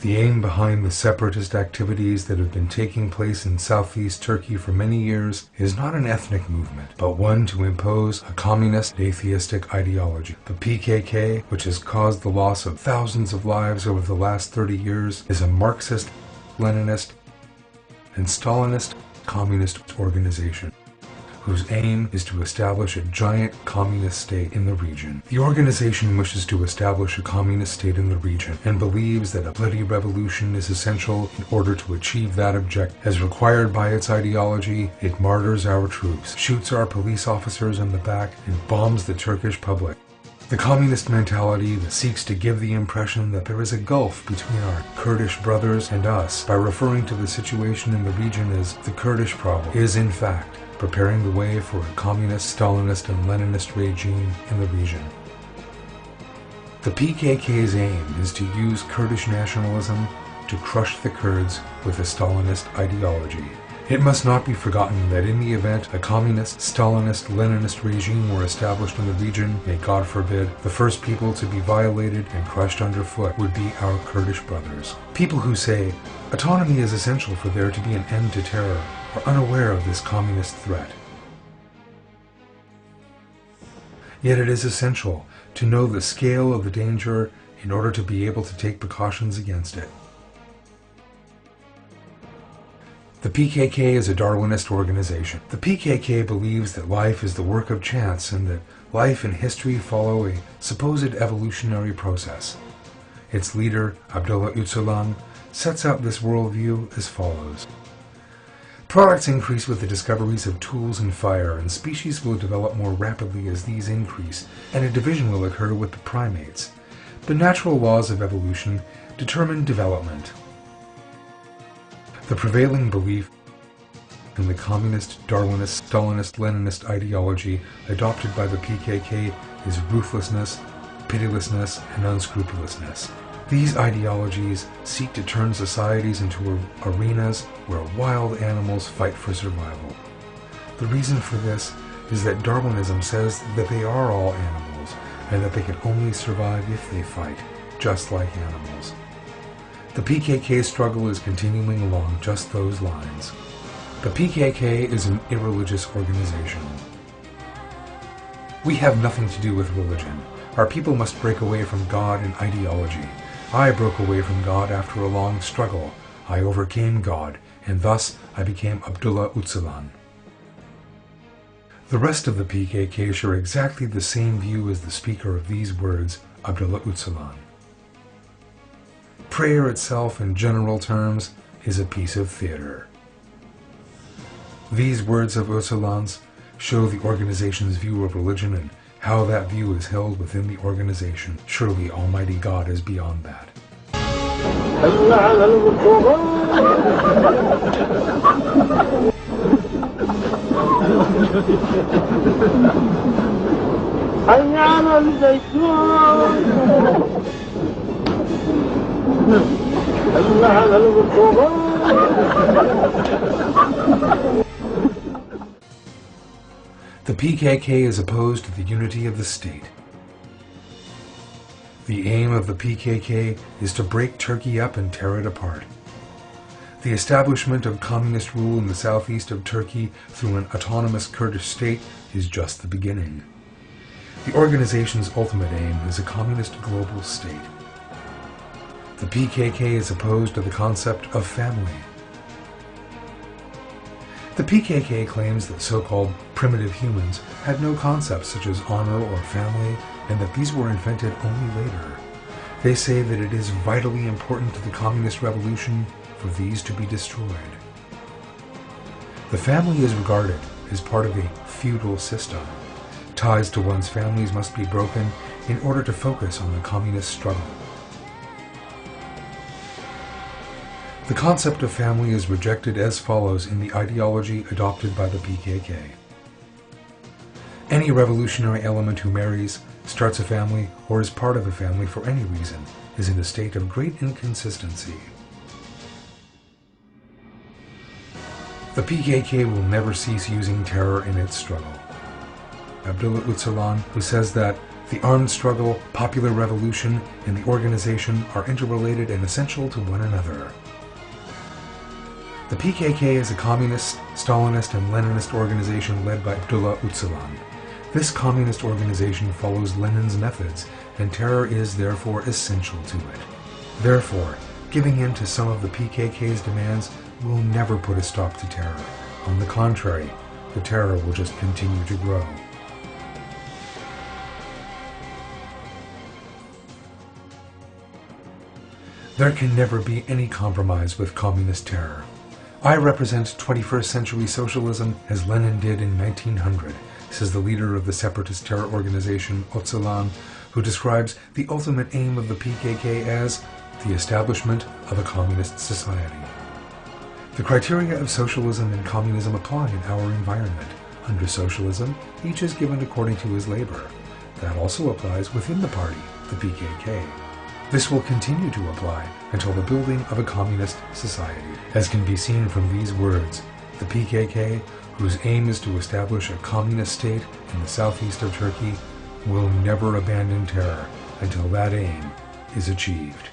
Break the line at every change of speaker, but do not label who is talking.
The aim behind the separatist activities that have been taking place in southeast Turkey for many years is not an ethnic movement, but one to impose a communist atheistic ideology. The PKK, which has caused the loss of thousands of lives over the last 30 years, is a Marxist, Leninist, and Stalinist communist organization, whose aim is to establish a giant communist state in the region. The organization wishes to establish a communist state in the region and believes that a bloody revolution is essential in order to achieve that objective. As required by its ideology, it martyrs our troops, shoots our police officers in the back, and bombs the Turkish public. The communist mentality that seeks to give the impression that there is a gulf between our Kurdish brothers and us by referring to the situation in the region as the Kurdish problem is, in fact, preparing the way for a communist, Stalinist, and Leninist regime in the region. The PKK's aim is to use Kurdish nationalism to crush the Kurds with a Stalinist ideology. It must not be forgotten that in the event a communist, Stalinist, Leninist regime were established in the region, may God forbid, the first people to be violated and crushed underfoot would be our Kurdish brothers. People who say autonomy is essential for there to be an end to terror are unaware of this communist threat. Yet it is essential to know the scale of the danger in order to be able to take precautions against it. The PKK is a Darwinist organization. The PKK believes that life is the work of chance and that life and history follow a supposed evolutionary process. Its leader, Abdullah Öcalan, sets out this worldview as follows. Products increase with the discoveries of tools and fire, and species will develop more rapidly as these increase, and a division will occur with the primates. The natural laws of evolution determine development. The prevailing belief in the communist, Darwinist, Stalinist, Leninist ideology adopted by the PKK is ruthlessness, pitilessness, and unscrupulousness. These ideologies seek to turn societies into arenas where wild animals fight for survival. The reason for this is that Darwinism says that they are all animals and that they can only survive if they fight, just like animals. The PKK struggle is continuing along just those lines. The PKK is an irreligious organization. We have nothing to do with religion. Our people must break away from God and ideology. I broke away from God after a long struggle. I overcame God, and thus I became Abdullah Öcalan. The rest of the PKK share exactly the same view as the speaker of these words, Abdullah Öcalan. Prayer itself, in general terms, is a piece of theater. These words of Öcalan's show the organization's view of religion and how that view is held within the organization. Surely Almighty God is beyond that. The PKK is opposed to the unity of the state. The aim of the PKK is to break Turkey up and tear it apart. The establishment of communist rule in the southeast of Turkey through an autonomous Kurdish state is just the beginning. The organization's ultimate aim is a communist global state. The PKK is opposed to the concept of family. The PKK claims that so-called primitive humans had no concepts such as honor or family, and that these were invented only later. They say that it is vitally important to the communist revolution for these to be destroyed. The family is regarded as part of a feudal system. Ties to one's families must be broken in order to focus on the communist struggle. The concept of family is rejected as follows in the ideology adopted by the PKK. Any revolutionary element who marries, starts a family, or is part of a family for any reason is in a state of great inconsistency. The PKK will never cease using terror in its struggle. Abdullah Öcalan, who says that The armed struggle, popular revolution, and the organization are interrelated and essential to one another. The PKK is a communist, Stalinist, and Leninist organization led by Abdullah Öcalan. This communist organization follows Lenin's methods, and terror is therefore essential to it. Therefore, giving in to some of the PKK's demands will never put a stop to terror. On the contrary, the terror will just continue to grow. There can never be any compromise with communist terror. I represent 21st century socialism as Lenin did in 1900, says the leader of the separatist terror organization Öcalan, who describes the ultimate aim of the PKK as the establishment of a communist society. The criteria of socialism and communism apply in our environment. Under socialism, each is given according to his labor. That also applies within the party, the PKK. This will continue to apply until the building of a communist society. As can be seen from these words, the PKK, whose aim is to establish a communist state in the southeast of Turkey, will never abandon terror until that aim is achieved.